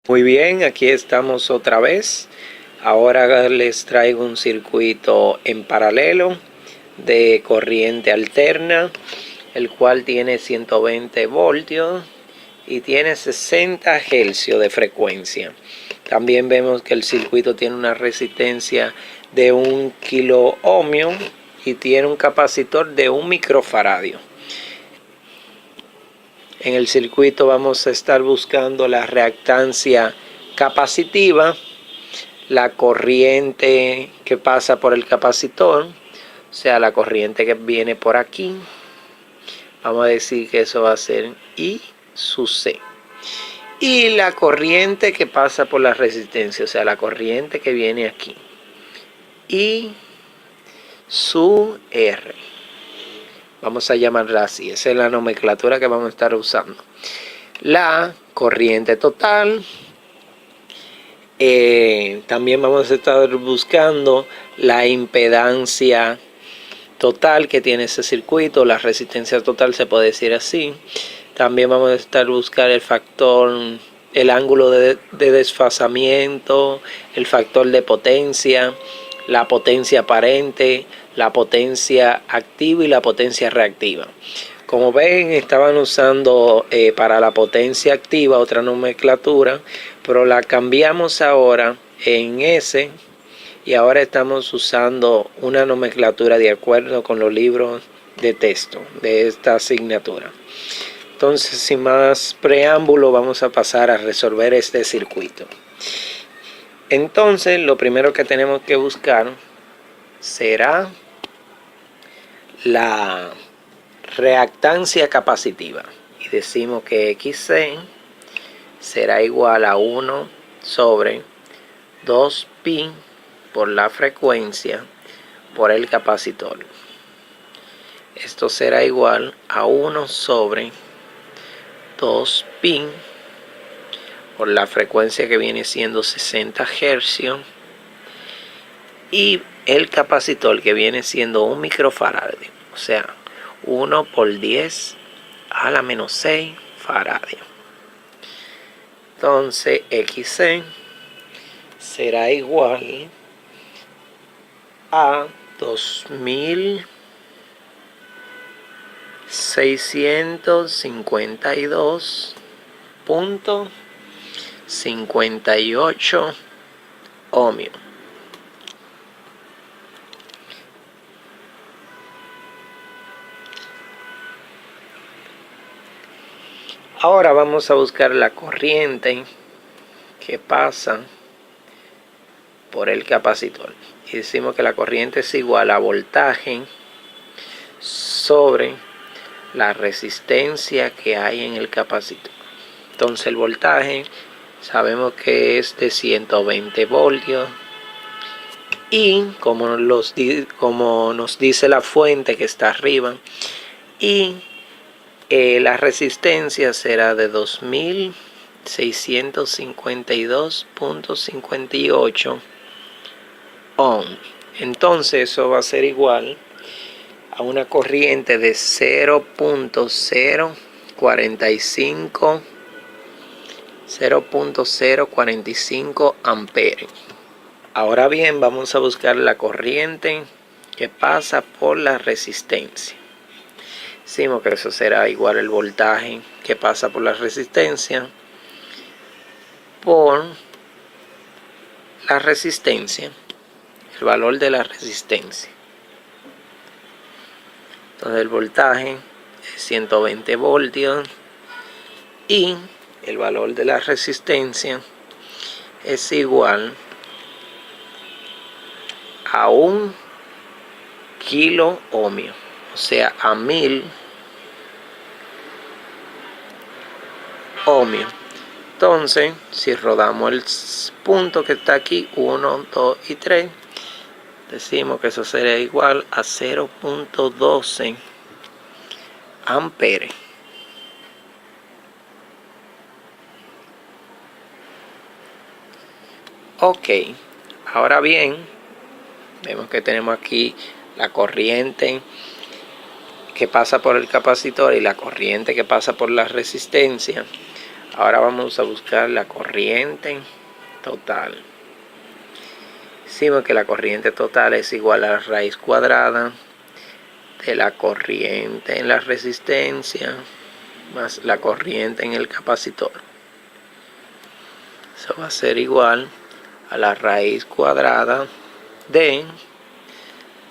Muy bien, aquí estamos otra vez. Ahora les traigo un circuito en paralelo de corriente alterna, el cual tiene 120 voltios y tiene 60 hercios de frecuencia. También vemos que el circuito tiene una resistencia de 1 kilo ohmio y tiene un capacitor de 1 microfaradio. En el circuito vamos a estar buscando la reactancia capacitiva, la corriente que pasa por el capacitor, o sea, la corriente que viene por aquí. Vamos a decir que eso va a ser I sub C. Y la corriente que pasa por la resistencia, o sea, la corriente que viene aquí, I sub R. Vamos a llamarla así, esa es la nomenclatura que vamos a estar usando. La corriente total. También vamos a estar buscando la impedancia total que tiene ese circuito, la resistencia total se puede decir así. También vamos a estar buscando el factor, el ángulo de desfasamiento, el factor de potencia, la potencia aparente, la potencia activa y la potencia reactiva. Como ven, estaban usando para la potencia activa otra nomenclatura, pero la cambiamos ahora en S y ahora estamos usando una nomenclatura de acuerdo con los libros de texto de esta asignatura. Entonces, sin más preámbulo, vamos a pasar a resolver este circuito. Entonces, lo primero que tenemos que buscar será la reactancia capacitiva. Y decimos que XC será igual a 1 sobre 2pi por la frecuencia por el capacitor. Esto será igual a 1 sobre 2pi por la frecuencia que viene siendo 60 hercios y el capacitor que viene siendo 1 microfaradio, o sea 1 por 10 a la menos 6 faradio. Entonces XC será igual a 2652.58 ohmios. Ahora vamos a buscar la corriente que pasa por el capacitor. Y decimos que la corriente es igual a voltaje sobre la resistencia que hay en el capacitor. Entonces el voltaje sabemos que es de 120 voltios. Y como nos dice la fuente que está arriba, y la resistencia será de 2652.58 ohms. Entonces eso va a ser igual a una corriente de 0.045 amperes. Ahora bien, vamos a buscar la corriente que pasa por la resistencia. Decimos que eso será igual al voltaje que pasa por la resistencia por la resistencia, el valor de la resistencia. Entonces el voltaje es 120 voltios y el valor de la resistencia es igual a 1 kilo ohmio, o sea, a 1000 ohmios. Entonces, si rodamos el punto que está aquí, 1, 2 y 3, decimos que eso sería igual a 0.12 amperes. Ok, ahora bien, vemos que tenemos aquí la corriente que pasa por el capacitor y la corriente que pasa por la resistencia. Ahora vamos a buscar la corriente total. Decimos que la corriente total es igual a la raíz cuadrada de la corriente en la resistencia más la corriente en el capacitor. Eso va a ser igual a la raíz cuadrada de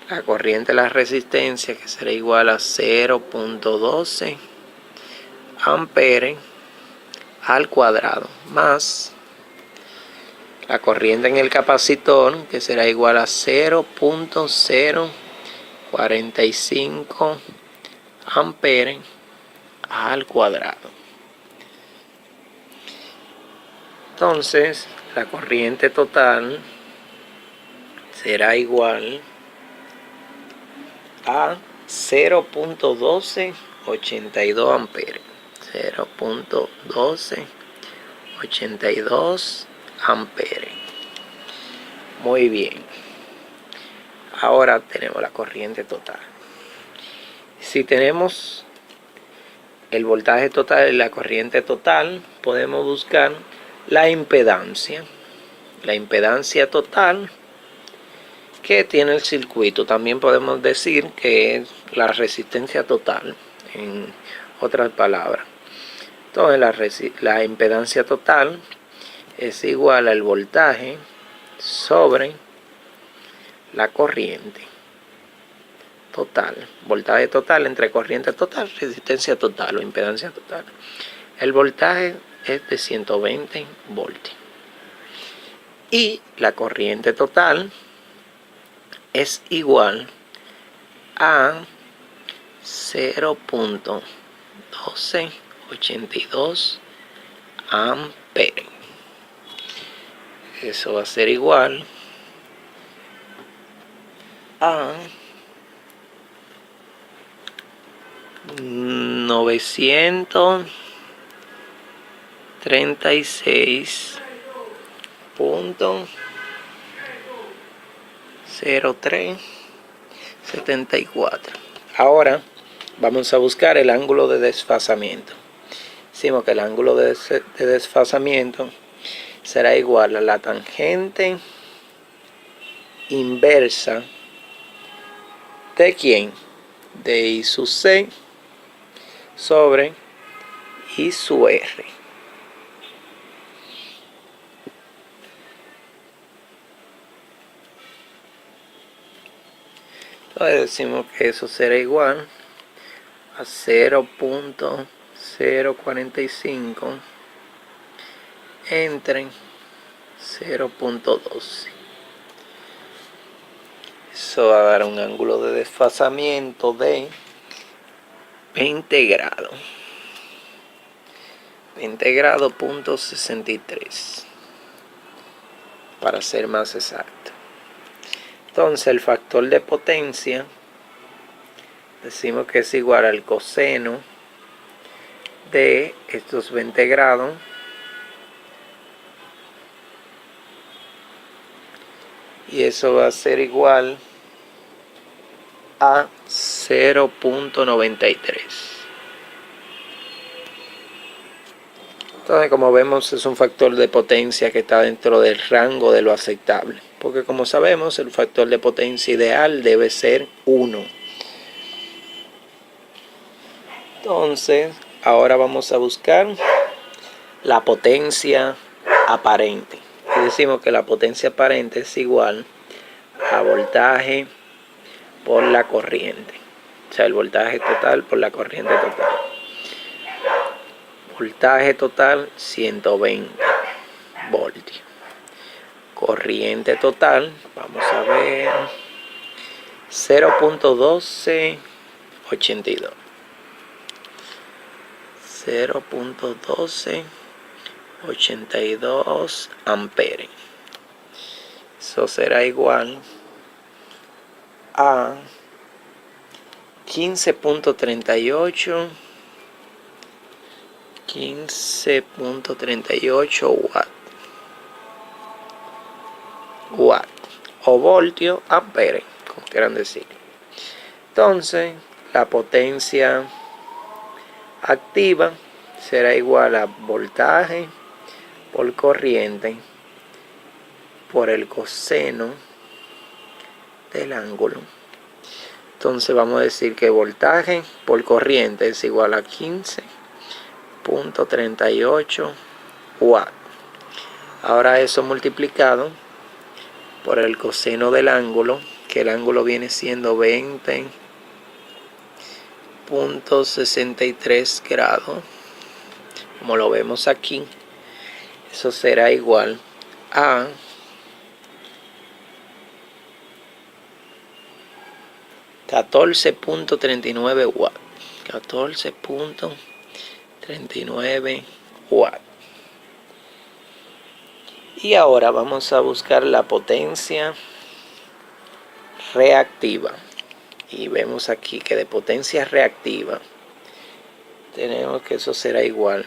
la corriente en la resistencia, que será igual a 0.12 amperes al cuadrado, más la corriente en el capacitor, que será igual a 0.045 amperes al cuadrado. Entonces, la corriente total será igual a 0.1282 amperes. 0.1282 amperes. Muy bien. Ahora tenemos la corriente total. Si tenemos el voltaje total y la corriente total, podemos buscar la impedancia. La impedancia total que tiene el circuito. También podemos decir que es la resistencia total, en otras palabras. Entonces la impedancia total es igual al voltaje sobre la corriente total. Voltaje total entre corriente total, resistencia total o impedancia total. El voltaje es de 120 voltios. Y la corriente total es igual a 0.1282 amperes. Eso va a ser igual a 936.0374. Ahora vamos a buscar el ángulo de desfasamiento. Decimos que el ángulo de desfasamiento será igual a la tangente inversa de ¿quién? De I sub C sobre I sub R. Entonces decimos que eso será igual a 0.045 entre 0.12. Eso va a dar un ángulo de desfasamiento de 20 grados. 20 grados punto 63. Para ser más exacto. Entonces el factor de potencia decimos que es igual al coseno de estos 20 grados y eso va a ser igual a 0.93. Entonces, como vemos, es un factor de potencia que está dentro del rango de lo aceptable, porque como sabemos, el factor de potencia ideal debe ser 1. Entonces, ahora vamos a buscar la potencia aparente. Y decimos que la potencia aparente es igual a voltaje por la corriente. O sea, el voltaje total por la corriente total. Voltaje total 120 voltios. Corriente total, vamos a ver, 0.1282. 0.1282 amperes. Eso será igual a 15.38 watt o voltio amperes, como quieran decir. Entonces la potencia activa será igual a voltaje por corriente por el coseno del ángulo. Entonces vamos a decir que voltaje por corriente es igual a 15.38 watts. Ahora eso multiplicado por el coseno del ángulo, que el ángulo viene siendo 20.63 grados, como lo vemos aquí. Eso será igual a 14.39 watts. 14.39 watts. Y ahora vamos a buscar la potencia reactiva. Y vemos aquí que de potencia reactiva tenemos que eso será igual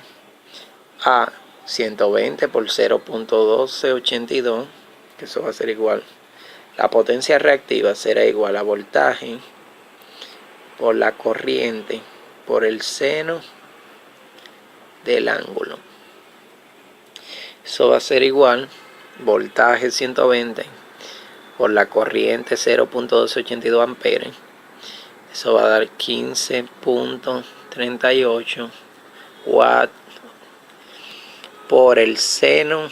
a 120 por 0.1282, que eso va a ser igual. La potencia reactiva será igual a voltaje por la corriente por el seno del ángulo. Eso va a ser igual voltaje 120 por la corriente 0.1282 amperes. Eso va a dar 15.38 watts por el seno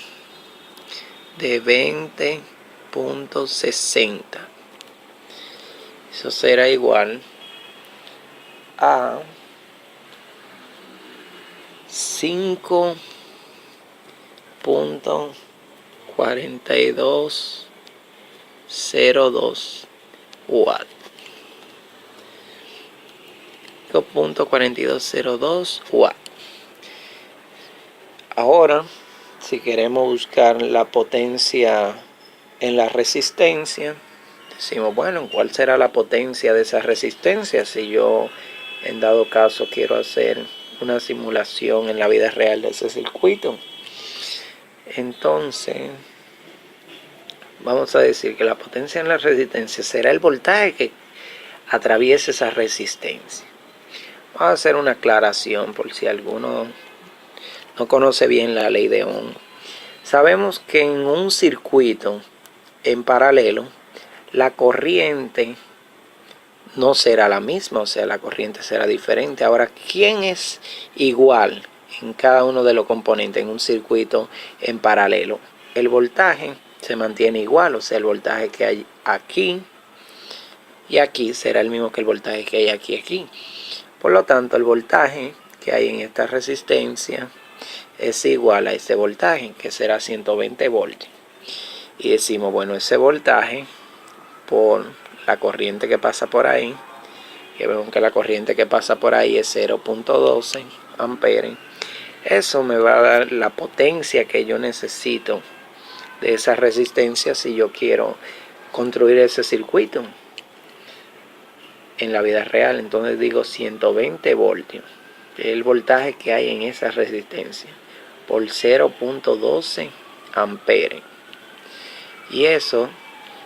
de 20.60. Eso será igual a 5.4202 watts. 5.4202 watts. Ahora, si queremos buscar la potencia en la resistencia, decimos, bueno, ¿cuál será la potencia de esa resistencia? Si yo, en dado caso, quiero hacer una simulación en la vida real de ese circuito. Entonces, vamos a decir que la potencia en la resistencia será el voltaje que atraviese esa resistencia. Vamos a hacer una aclaración por si alguno no conoce bien la ley de Ohm. Sabemos que en un circuito en paralelo, la corriente no será la misma, o sea, la corriente será diferente. Ahora, ¿quién es igual en cada uno de los componentes en un circuito en paralelo? El voltaje se mantiene igual, o sea, el voltaje que hay aquí y aquí será el mismo que el voltaje que hay aquí y aquí. Por lo tanto, el voltaje que hay en esta resistencia es igual a ese voltaje, que será 120 voltios. Y decimos, bueno, ese voltaje por la corriente que pasa por ahí, que vemos que la corriente que pasa por ahí es 0.12 amperes, eso me va a dar la potencia que yo necesito de esa resistencia si yo quiero construir ese circuito en la vida real. Entonces digo 120 voltios, que es el voltaje que hay en esa resistencia, por 0.12 amperes. Y eso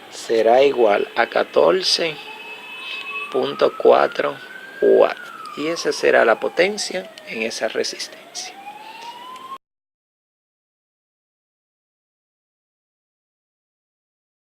será igual a 14.4 watts. Y esa será la potencia en esa resistencia.